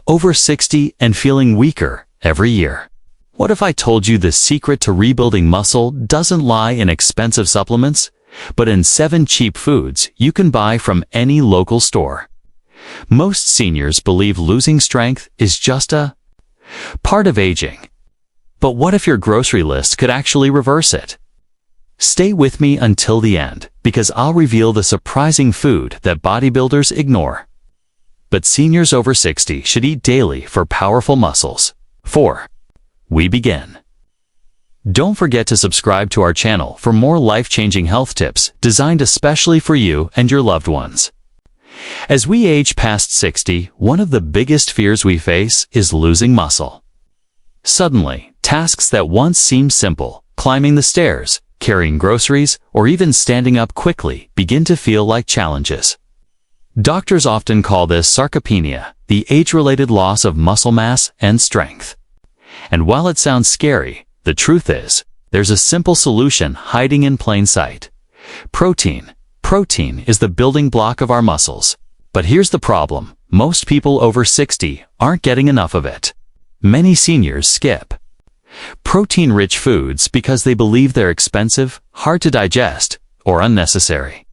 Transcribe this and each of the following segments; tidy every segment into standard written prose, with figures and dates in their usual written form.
over 60 and feeling weaker every year. What if I told you the secret to rebuilding muscle doesn't lie in expensive supplements, but in 7 cheap foods you can buy from any local store? Most seniors believe losing strength is just a part of aging. But what if your grocery list could actually reverse it? Stay with me until the end, because I'll reveal the surprising food that bodybuilders ignore, but seniors over 60 should eat daily for powerful muscles. 4. We begin. Don't forget to subscribe to our channel for more life-changing health tips designed especially for you and your loved ones. As we age past 60, one of the biggest fears we face is losing muscle. Suddenly, tasks that once seemed simple, climbing the stairs, carrying groceries, or even standing up quickly, begin to feel like challenges. Doctors often call this sarcopenia, the age-related loss of muscle mass and strength. And while it sounds scary, the truth is, there's a simple solution hiding in plain sight. Protein. Protein is the building block of our muscles. But here's the problem. Most people over 60 aren't getting enough of it. Many seniors skip protein-rich foods because they believe they're expensive, hard to digest, or unnecessary.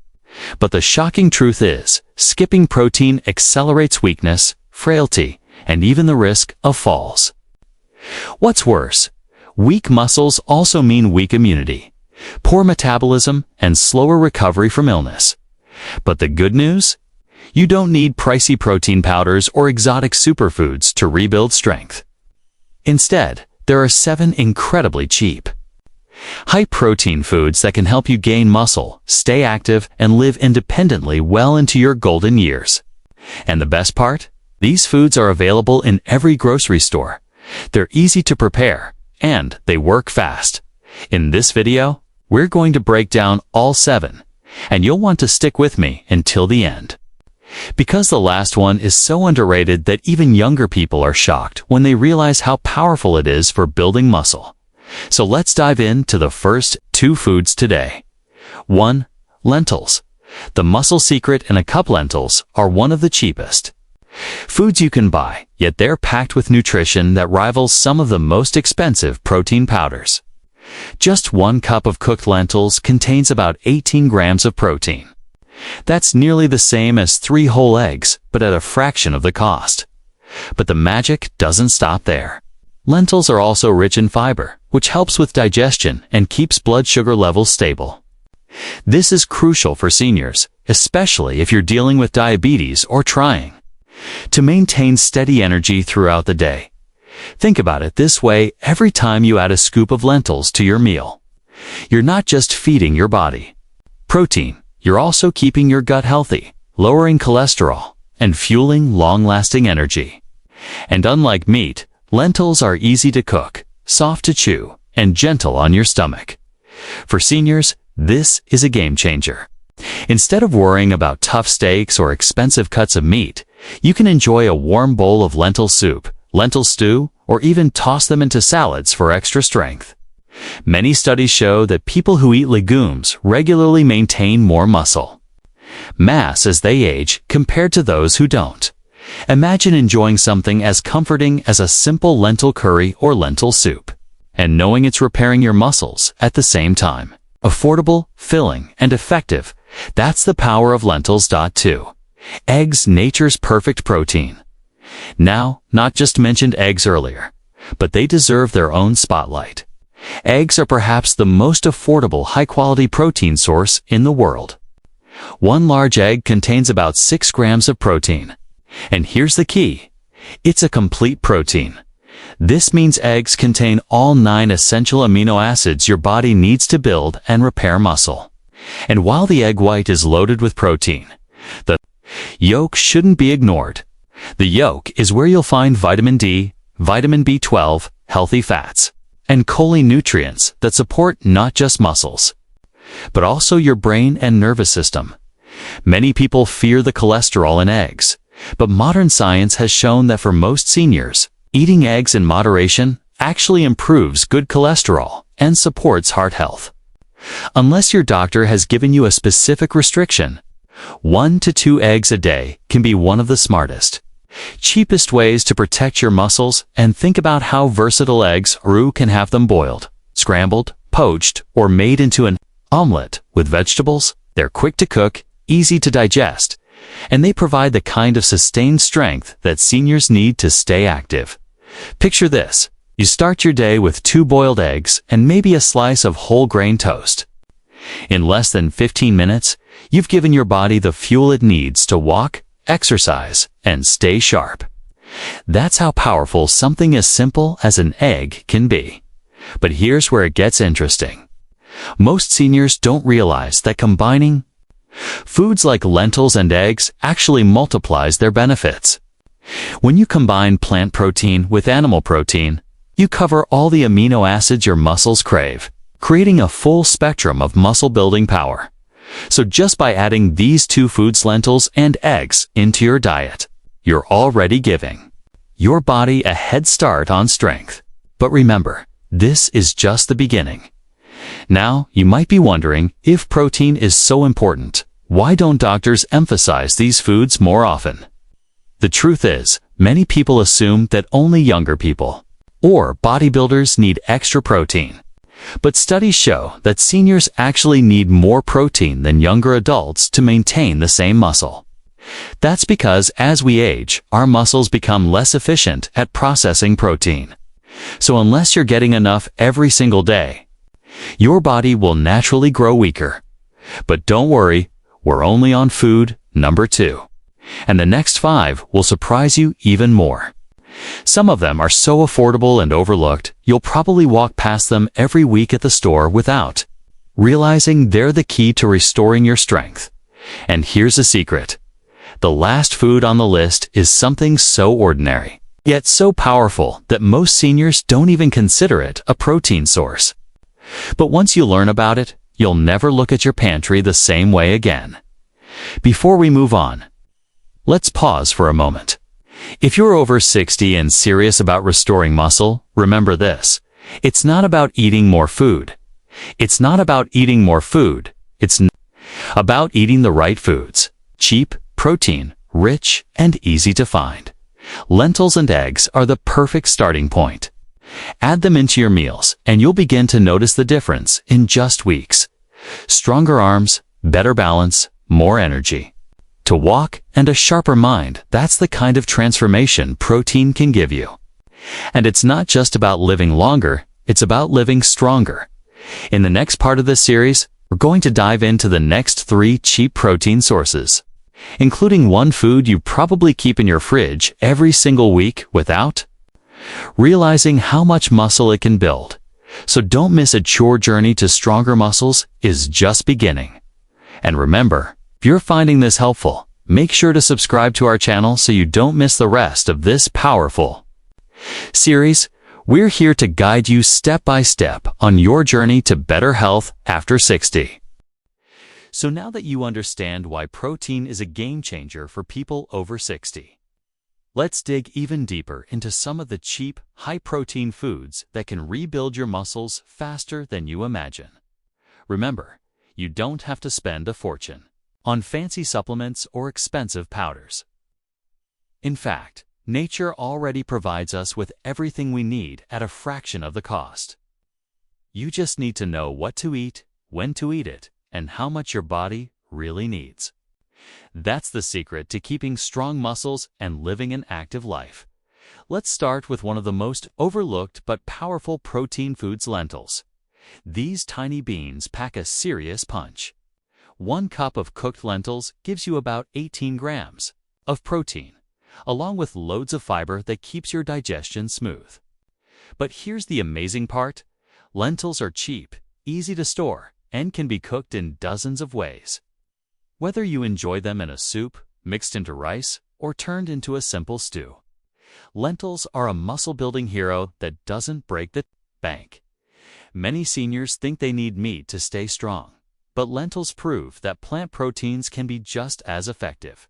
But the shocking truth is, skipping protein accelerates weakness, frailty, and even the risk of falls. What's worse, weak muscles also mean weak immunity, poor metabolism, and slower recovery from illness. But the good news? You don't need pricey protein powders or exotic superfoods to rebuild strength. Instead, there are 7 incredibly cheap, high-protein foods that can help you gain muscle, stay active, and live independently well into your golden years. And the best part? These foods are available in every grocery store. They're easy to prepare, and they work fast. In this video, we're going to break down all 7, and you'll want to stick with me until the end. Because the last one is so underrated that even younger people are shocked when they realize how powerful it is for building muscle. So let's dive into the first 2 foods today. 1. Lentils. The muscle secret in a cup. Lentils are one of the cheapest foods you can buy, yet they're packed with nutrition that rivals some of the most expensive protein powders. Just 1 cup of cooked lentils contains about 18 grams of protein. That's nearly the same as 3 whole eggs, but at a fraction of the cost. But the magic doesn't stop there. Lentils are also rich in fiber, which helps with digestion and keeps blood sugar levels stable. This is crucial for seniors, especially if you're dealing with diabetes or trying to maintain steady energy throughout the day. Think about it this way: every time you add a scoop of lentils to your meal, you're not just feeding your body protein, you're also keeping your gut healthy, lowering cholesterol, and fueling long-lasting energy. And unlike meat, lentils are easy to cook, soft to chew, and gentle on your stomach. For seniors, this is a game changer. Instead of worrying about tough steaks or expensive cuts of meat, you can enjoy a warm bowl of lentil soup, lentil stew, or even toss them into salads for extra strength. Many studies show that people who eat legumes regularly maintain more muscle mass as they age compared to those who don't. Imagine enjoying something as comforting as a simple lentil curry or lentil soup, and knowing it's repairing your muscles at the same time. Affordable, filling, and effective. That's the power of lentils. 2. Eggs, nature's perfect protein. Now, not just mentioned eggs earlier, but they deserve their own spotlight. Eggs are perhaps the most affordable high-quality protein source in the world. 1 large egg contains about 6 grams of protein. And here's the key: it's a complete protein. This means eggs contain all 9 essential amino acids your body needs to build and repair muscle. And while the egg white is loaded with protein, the yolk shouldn't be ignored. The yolk is where you'll find vitamin D, vitamin B12, healthy fats, and choline nutrients that support not just muscles, but also your brain and nervous system. Many people fear the cholesterol in eggs, but modern science has shown that for most seniors, eating eggs in moderation actually improves good cholesterol and supports heart health. Unless your doctor has given you a specific restriction, 1 to 2 eggs a day can be one of the smartest. Cheapest ways to protect your muscles, and think about how versatile eggs can have them boiled, scrambled, poached, or made into an omelet with vegetables. They're quick to cook, easy to digest, and they provide the kind of sustained strength that seniors need to stay active. Picture this. You start your day with 2 boiled eggs and maybe a slice of whole grain toast. In less than 15 minutes, you've given your body the fuel it needs to walk, exercise, and stay sharp. That's how powerful something as simple as an egg can be. But here's where it gets interesting. Most seniors don't realize that combining foods like lentils and eggs actually multiplies their benefits. When you combine plant protein with animal protein, you cover all the amino acids your muscles crave, creating a full spectrum of muscle-building power. So just by adding these 2 foods, lentils and eggs, into your diet, you're already giving your body a head start on strength. But remember, this is just the beginning. Now, you might be wondering, if protein is so important, why don't doctors emphasize these foods more often? The truth is, many people assume that only younger people or bodybuilders need extra protein. But studies show that seniors actually need more protein than younger adults to maintain the same muscle. That's because as we age, our muscles become less efficient at processing protein. So unless you're getting enough every single day, your body will naturally grow weaker. But don't worry, we're only on food number 2. And the next 5 will surprise you even more. Some of them are so affordable and overlooked, you'll probably walk past them every week at the store without realizing they're the key to restoring your strength. And here's a secret. The last food on the list is something so ordinary, yet so powerful that most seniors don't even consider it a protein source. But once you learn about it, you'll never look at your pantry the same way again. Before we move on, let's pause for a moment. If you're over 60 and serious about restoring muscle, remember this. It's not about eating more food. It's about eating the right foods. Cheap, protein, rich, and easy to find. Lentils and eggs are the perfect starting point. Add them into your meals, and you'll begin to notice the difference in just weeks. Stronger arms, better balance, more energy to walk, and a sharper mind. That's the kind of transformation protein can give you. And it's not just about living longer, it's about living stronger. In the next part of this series, we're going to dive into the next 3 cheap protein sources, including one food you probably keep in your fridge every single week without realizing how much muscle it can build. So don't miss it. Your journey to stronger muscles is just beginning. And remember, if you're finding this helpful, make sure to subscribe to our channel so you don't miss the rest of this powerful series. We're here to guide you step by step on your journey to better health after 60. So now that you understand why protein is a game changer for people over 60, let's dig even deeper into some of the cheap, high-protein foods that can rebuild your muscles faster than you imagine. Remember, you don't have to spend a fortune on fancy supplements or expensive powders. In fact, nature already provides us with everything we need at a fraction of the cost. You just need to know what to eat, when to eat it, and how much your body really needs. That's the secret to keeping strong muscles and living an active life. Let's start with one of the most overlooked but powerful protein foods: lentils. These tiny beans pack a serious punch. 1 cup of cooked lentils gives you about 18 grams of protein, along with loads of fiber that keeps your digestion smooth. But here's the amazing part. Lentils are cheap, easy to store, and can be cooked in dozens of ways. Whether you enjoy them in a soup, mixed into rice, or turned into a simple stew, lentils are a muscle-building hero that doesn't break the bank. Many seniors think they need meat to stay strong, but lentils prove that plant proteins can be just as effective.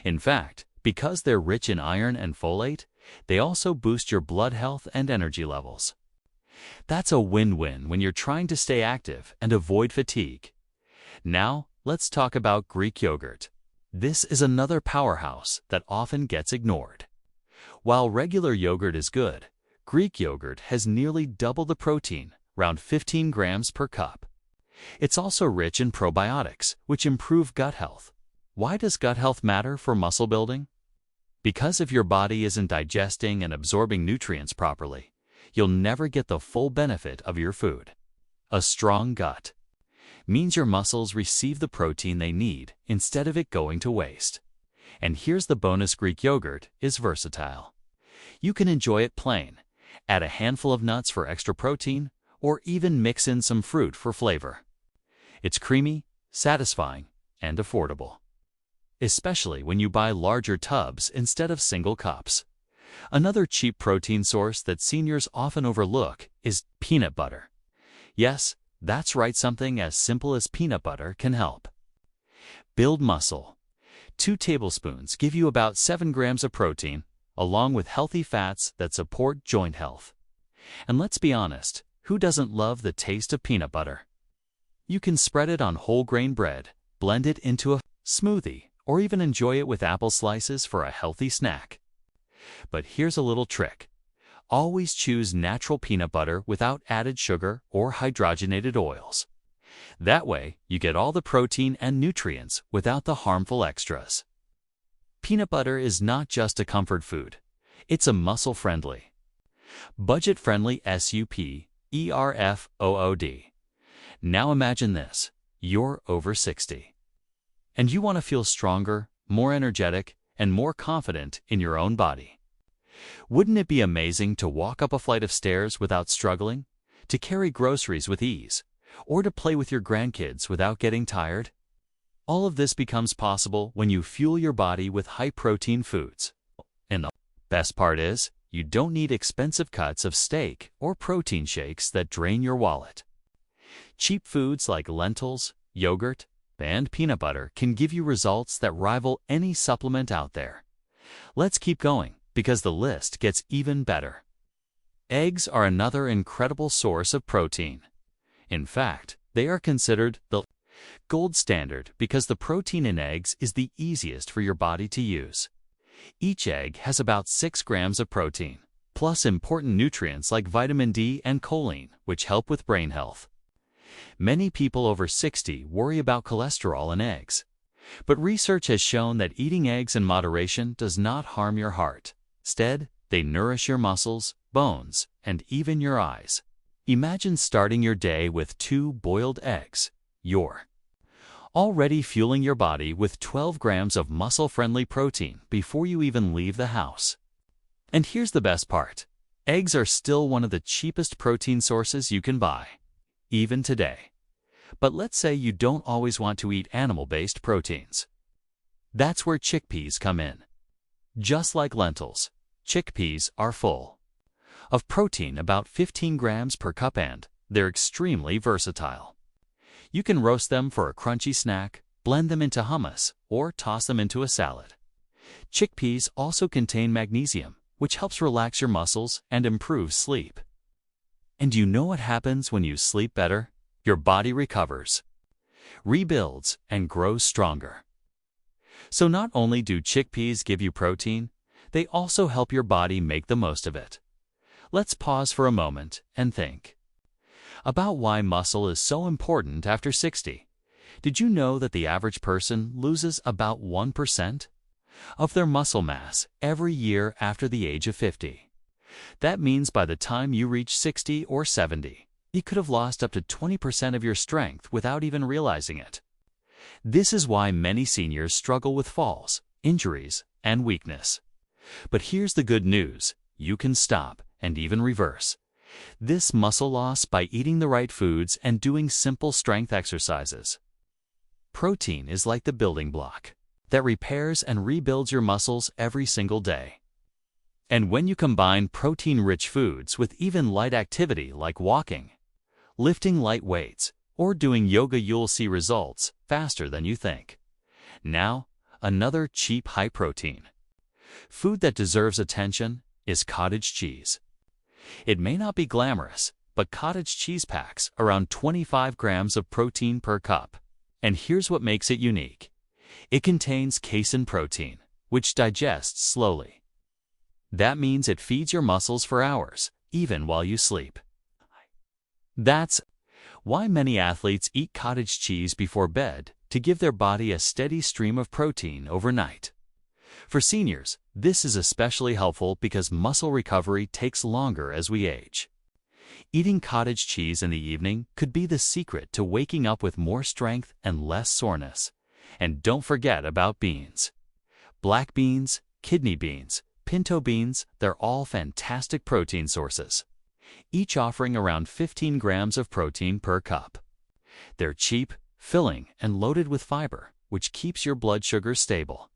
In fact, because they're rich in iron and folate, they also boost your blood health and energy levels. That's a win-win when you're trying to stay active and avoid fatigue. Now, let's talk about Greek yogurt. This is another powerhouse that often gets ignored. While regular yogurt is good, Greek yogurt has nearly double the protein, around 15 grams per cup. It's also rich in probiotics, which improve gut health. Why does gut health matter for muscle building? Because if your body isn't digesting and absorbing nutrients properly, you'll never get the full benefit of your food. A strong gut means your muscles receive the protein they need instead of it going to waste. And here's the bonus: Greek yogurt is versatile. You can enjoy it plain, add a handful of nuts for extra protein, or even mix in some fruit for flavor. It's creamy, satisfying, and affordable, especially when you buy larger tubs instead of single cups. Another cheap protein source that seniors often overlook is peanut butter. Yes, that's right, something as simple as peanut butter can help build muscle. 2 tablespoons give you about 7 grams of protein, along with healthy fats that support joint health. And let's be honest, who doesn't love the taste of peanut butter? You can spread it on whole grain bread, blend it into a smoothie, or even enjoy it with apple slices for a healthy snack. But here's a little trick. Always choose natural peanut butter without added sugar or hydrogenated oils. That way, you get all the protein and nutrients without the harmful extras. Peanut butter is not just a comfort food. It's a muscle-friendly, budget-friendly superfood. Now imagine this. You're over 60. And you want to feel stronger, more energetic, and more confident in your own body. Wouldn't it be amazing to walk up a flight of stairs without struggling, to carry groceries with ease, or to play with your grandkids without getting tired? All of this becomes possible when you fuel your body with high-protein foods. And the best part is, you don't need expensive cuts of steak or protein shakes that drain your wallet. Cheap foods like lentils, yogurt, and peanut butter can give you results that rival any supplement out there. Let's keep going, because the list gets even better. Eggs are another incredible source of protein. In fact, they are considered the gold standard because the protein in eggs is the easiest for your body to use. Each egg has about 6 grams of protein, plus important nutrients like vitamin D and choline, which help with brain health. Many people over 60 worry about cholesterol in eggs, but research has shown that eating eggs in moderation does not harm your heart. Instead, they nourish your muscles, bones, and even your eyes. Imagine starting your day with 2 boiled eggs. You're already fueling your body with 12 grams of muscle-friendly protein before you even leave the house. And here's the best part. Eggs are still one of the cheapest protein sources you can buy, even today. But let's say you don't always want to eat animal-based proteins. That's where chickpeas come in. Just like lentils, chickpeas are full of protein, about 15 grams per cup, and they're extremely versatile. You can roast them for a crunchy snack, blend them into hummus, or toss them into a salad. Chickpeas also contain magnesium, which helps relax your muscles and improve sleep. And you know what happens when you sleep better? Your body recovers, rebuilds, and grows stronger. So not only do chickpeas give you protein, they also help your body make the most of it. Let's pause for a moment and think about why muscle is so important after 60. Did you know that the average person loses about 1% of their muscle mass every year after the age of 50? That means by the time you reach 60 or 70, you could have lost up to 20% of your strength without even realizing it. This is why many seniors struggle with falls, injuries, and weakness. But here's the good news. You can stop and even reverse this muscle loss by eating the right foods and doing simple strength exercises. Protein is like the building block that repairs and rebuilds your muscles every single day. And when you combine protein-rich foods with even light activity like walking, lifting light weights, or doing yoga, you'll see results faster than you think. Now, another cheap high-protein food that deserves attention is cottage cheese. It may not be glamorous, but cottage cheese packs around 25 grams of protein per cup. And here's what makes it unique. It contains casein protein, which digests slowly. That means it feeds your muscles for hours, even while you sleep. That's why many athletes eat cottage cheese before bed to give their body a steady stream of protein overnight. For seniors, this is especially helpful because muscle recovery takes longer as we age. Eating cottage cheese in the evening could be the secret to waking up with more strength and less soreness. And don't forget about beans. Black beans, kidney beans, pinto beans, they're all fantastic protein sources, each offering around 15 grams of protein per cup. They're cheap, filling, and loaded with fiber, which keeps your blood sugar stable.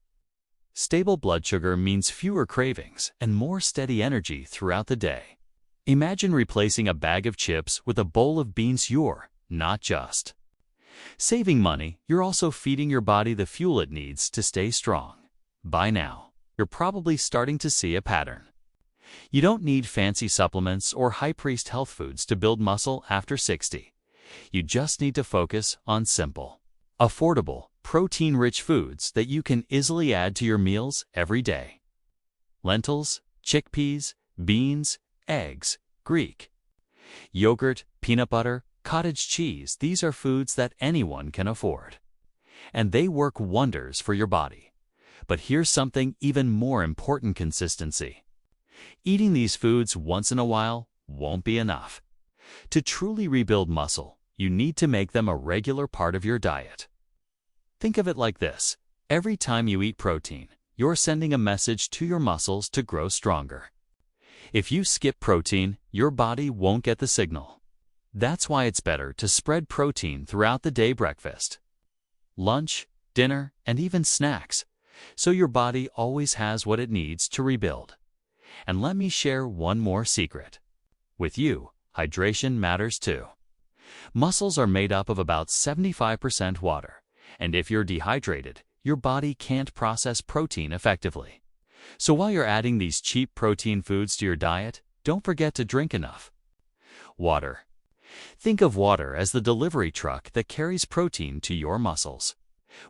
Stable blood sugar means fewer cravings and more steady energy throughout the day. Imagine replacing a bag of chips with a bowl of beans you're not just saving money, you're also feeding your body the fuel it needs to stay strong. By now, you're probably starting to see a pattern. You don't need fancy supplements or high-priced health foods to build muscle after 60. You just need to focus on simple, affordable, protein-rich foods that you can easily add to your meals every day. Lentils, chickpeas, beans, eggs, Greek yogurt, peanut butter, cottage cheese, these are foods that anyone can afford. And they work wonders for your body. But here's something even more important: consistency. Eating these foods once in a while won't be enough. To truly rebuild muscle, you need to make them a regular part of your diet. Think of it like this: every time you eat protein, you're sending a message to your muscles to grow stronger. If you skip protein, your body won't get the signal. That's why it's better to spread protein throughout the day: breakfast, lunch, dinner, and even snacks, so your body always has what it needs to rebuild. And let me share one more secret with you: hydration matters too. Muscles are made up of about 75% water, and if you're dehydrated, your body can't process protein effectively. So while you're adding these cheap protein foods to your diet, don't forget to drink enough water. Think of water as the delivery truck that carries protein to your muscles.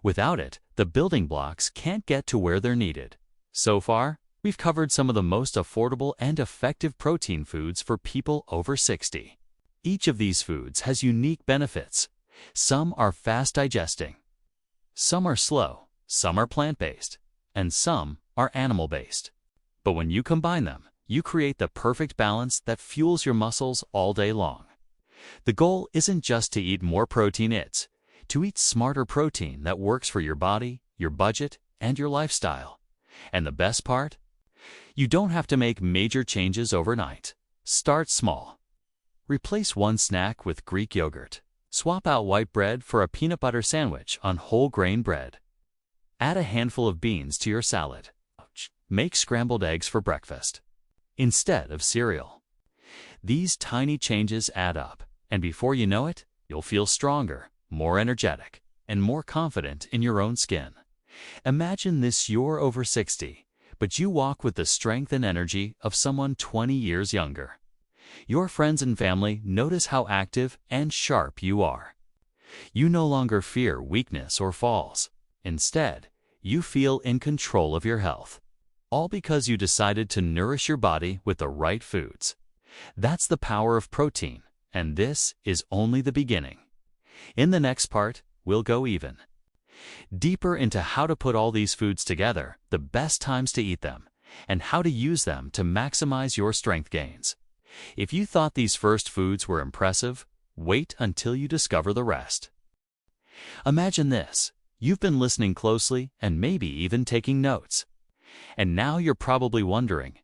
Without it, the building blocks can't get to where they're needed. So far, we've covered some of the most affordable and effective protein foods for people over 60. Each of these foods has unique benefits. Some are fast digesting, some are slow, some are plant-based, and some are animal-based. But when you combine them, you create the perfect balance that fuels your muscles all day long. The goal isn't just to eat more protein, it's to eat smarter protein that works for your body, your budget, and your lifestyle. And the best part? You don't have to make major changes overnight. Start small. Replace one snack with Greek yogurt. Swap out white bread for a peanut butter sandwich on whole grain bread. Add a handful of beans to your salad. Make scrambled eggs for breakfast instead of cereal. These tiny changes add up, and before you know it, you'll feel stronger, more energetic, and more confident in your own skin. Imagine this: you're over 60, but you walk with the strength and energy of someone 20 years younger. Your friends and family notice how active and sharp you are. You no longer fear weakness or falls. Instead, you feel in control of your health, all because you decided to nourish your body with the right foods. That's the power of protein, and this is only the beginning. In the next part, we'll go even deeper into how to put all these foods together, the best times to eat them, and how to use them to maximize your strength gains. If you thought these first foods were impressive, wait until you discover the rest. Imagine this: you've been listening closely and maybe even taking notes. And now you're probably wondering,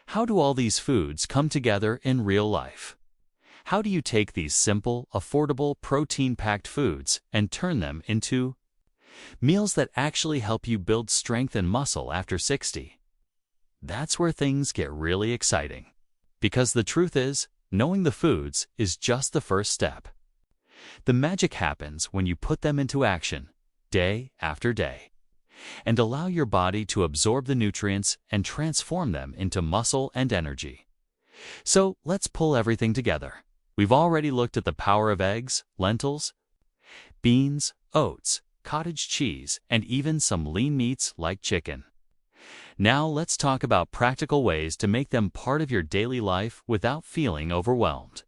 how do all these foods come together in real life? How do you take these simple, affordable, protein-packed foods and turn them into meals that actually help you build strength and muscle after 60? That's where things get really exciting. Because the truth is, knowing the foods is just the first step. The magic happens when you put them into action, day after day, and allow your body to absorb the nutrients and transform them into muscle and energy. So let's pull everything together. We've already looked at the power of eggs, lentils, beans, oats, cottage cheese, and even some lean meats like chicken. Now let's talk about practical ways to make them part of your daily life without feeling overwhelmed.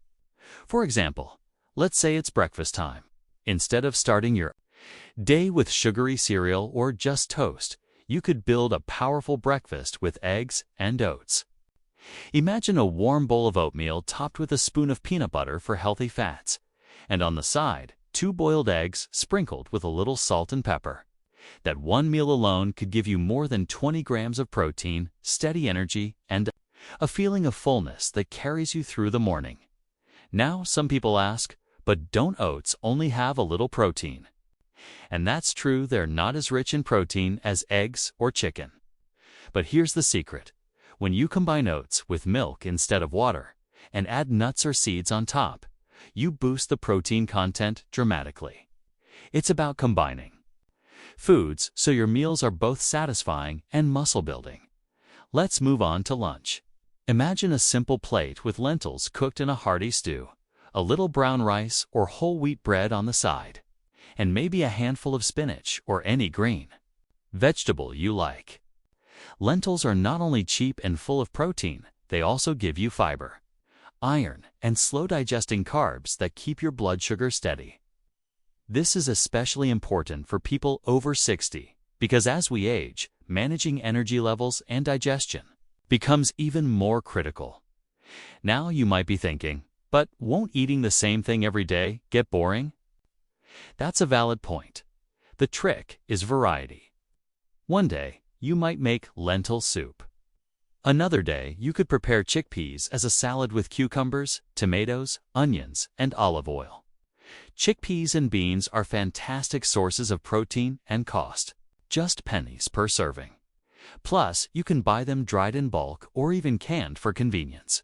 For example, let's say it's breakfast time. Instead of starting your day with sugary cereal or just toast, you could build a powerful breakfast with eggs and oats. Imagine a warm bowl of oatmeal topped with a spoon of peanut butter for healthy fats, and on the side, 2 boiled eggs sprinkled with a little salt and pepper. That one meal alone could give you more than 20 grams of protein, steady energy, and a feeling of fullness that carries you through the morning. Now, some people ask, but don't oats only have a little protein? And that's true, they're not as rich in protein as eggs or chicken. But here's the secret. When you combine oats with milk instead of water, and add nuts or seeds on top, you boost the protein content dramatically. It's about combining foods so your meals are both satisfying and muscle-building. Let's move on to lunch. Imagine a simple plate with lentils cooked in a hearty stew, a little brown rice or whole wheat bread on the side, and maybe a handful of spinach or any green vegetable you like. Lentils are not only cheap and full of protein, they also give you fiber, iron, and slow-digesting carbs that keep your blood sugar steady. This is especially important for people over 60, because as we age, managing energy levels and digestion becomes even more critical. Now you might be thinking, but won't eating the same thing every day get boring? That's a valid point. The trick is variety. One day, you might make lentil soup. Another day, you could prepare chickpeas as a salad with cucumbers, tomatoes, onions, and olive oil. Chickpeas and beans are fantastic sources of protein and cost just pennies per serving. Plus, you can buy them dried in bulk or even canned for convenience.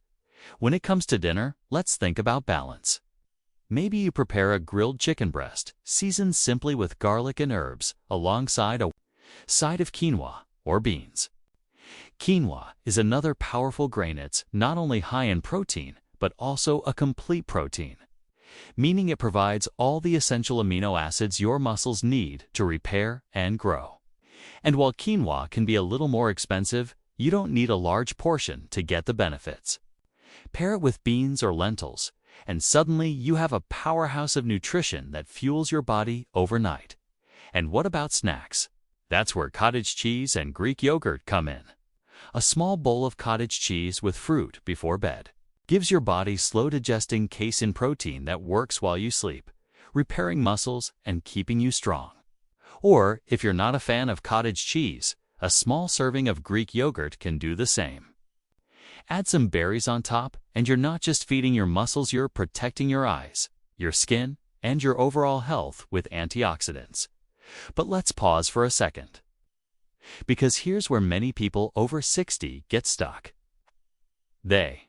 When it comes to dinner, let's think about balance. Maybe you prepare a grilled chicken breast, seasoned simply with garlic and herbs, alongside a side of quinoa or beans. Quinoa is another powerful grain. It's not only high in protein, but also a complete protein, meaning it provides all the essential amino acids your muscles need to repair and grow. And while quinoa can be a little more expensive, you don't need a large portion to get the benefits. Pair it with beans or lentils, and suddenly you have a powerhouse of nutrition that fuels your body overnight. And what about snacks? That's where cottage cheese and Greek yogurt come in. A small bowl of cottage cheese with fruit before bed gives your body slow-digesting casein protein that works while you sleep, repairing muscles and keeping you strong. Or, if you're not a fan of cottage cheese, a small serving of Greek yogurt can do the same. Add some berries on top, and you're not just feeding your muscles, you're protecting your eyes, your skin, and your overall health with antioxidants. But let's pause for a second, because here's where many people over 60 get stuck. They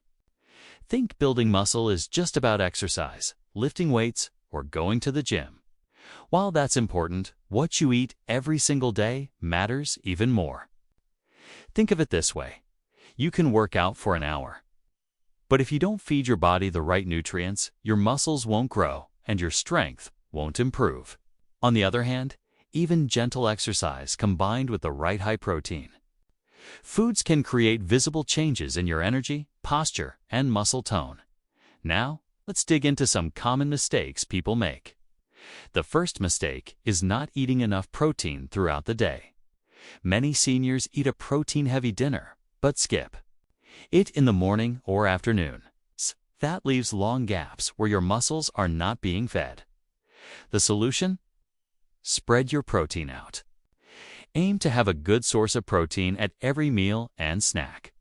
think building muscle is just about exercise, lifting weights, or going to the gym. While that's important, what you eat every single day matters even more. Think of it this way. You can work out for an hour, but if you don't feed your body the right nutrients, your muscles won't grow and your strength won't improve. On the other hand, even gentle exercise combined with the right high protein foods can create visible changes in your energy, posture, and muscle tone. Now, let's dig into some common mistakes people make. The first mistake is not eating enough protein throughout the day. Many seniors eat a protein-heavy dinner, but skip it in the morning or afternoon. That leaves long gaps where your muscles are not being fed. The solution? Spread your protein out. Aim to have a good source of protein at every meal and snack.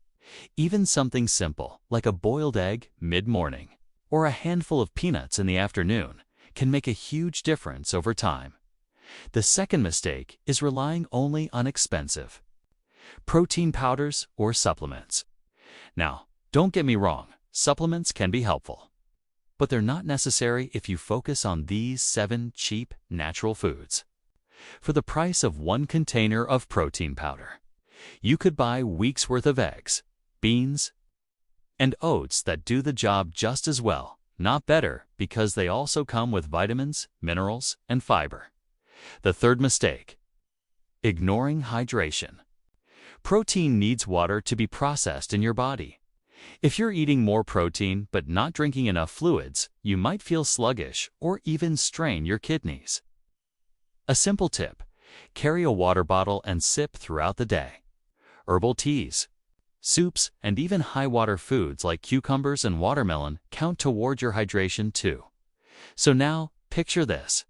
Even something simple, like a boiled egg mid-morning, or a handful of peanuts in the afternoon, can make a huge difference over time. The second mistake is relying only on expensive protein powders or supplements. Now, don't get me wrong, supplements can be helpful, but they're not necessary if you focus on these 7 cheap, natural foods. For the price of 1 container of protein powder, you could buy weeks' worth of eggs, beans, and oats that do the job just as well, not better, because they also come with vitamins, minerals, and fiber. The third mistake: ignoring hydration. Protein needs water to be processed in your body. If you're eating more protein but not drinking enough fluids, you might feel sluggish or even strain your kidneys. A simple tip: carry a water bottle and sip throughout the day. Herbal teas, soups, and even high-water foods like cucumbers and watermelon count toward your hydration too. So now, picture this.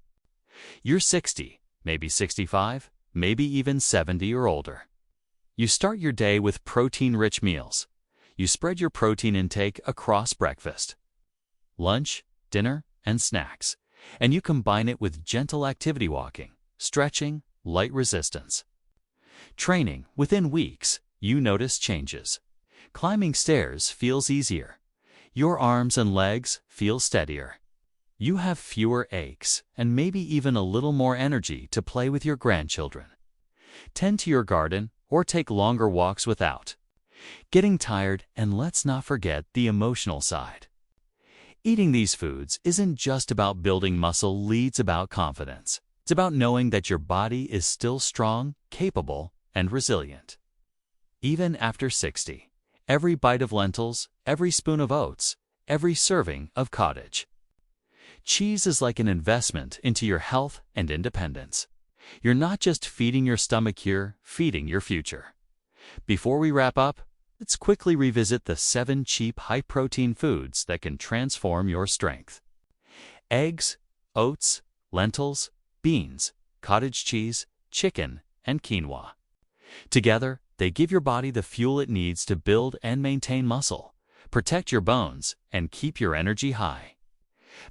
You're 60, maybe 65, maybe even 70 or older. You start your day with protein-rich meals. You spread your protein intake across breakfast, lunch, dinner, and snacks, and you combine it with gentle activity walking, stretching, light resistance. Training: within weeks, you notice changes. Climbing stairs feels easier. Your arms and legs feel steadier. You have fewer aches and maybe even a little more energy to play with your grandchildren. Tend to your garden or take longer walks without getting tired, and let's not forget the emotional side. Eating these foods isn't just about building muscle, it's about confidence. It's about knowing that your body is still strong, capable, and resilient. Even after 60, every bite of lentils, every spoon of oats, every serving of cottage cheese is like an investment into your health and independence. You're not just feeding your stomach, you're feeding your future. Before we wrap up, let's quickly revisit the 7 cheap high-protein foods that can transform your strength. Eggs, oats, lentils, beans, cottage cheese, chicken, and quinoa. Together, they give your body the fuel it needs to build and maintain muscle, protect your bones, and keep your energy high.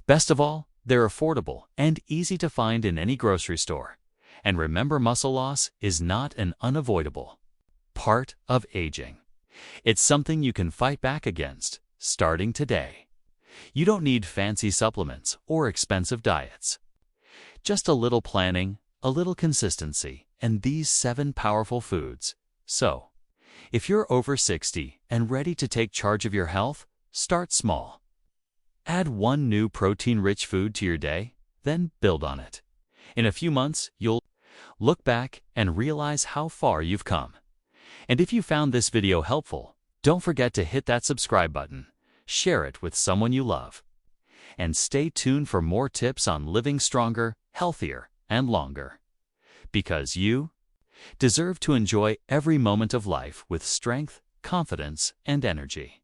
Best of all, they're affordable and easy to find in any grocery store. And remember, muscle loss is not an unavoidable part of aging. It's something you can fight back against, starting today. You don't need fancy supplements or expensive diets. Just a little planning, a little consistency, and these 7 powerful foods. So, if you're over 60 and ready to take charge of your health, start small. Add 1 new protein-rich food to your day, then build on it. In a few months, you'll look back and realize how far you've come. And if you found this video helpful, don't forget to hit that subscribe button, share it with someone you love, and stay tuned for more tips on living stronger, healthier, and longer. Because you deserve to enjoy every moment of life with strength, confidence, and energy.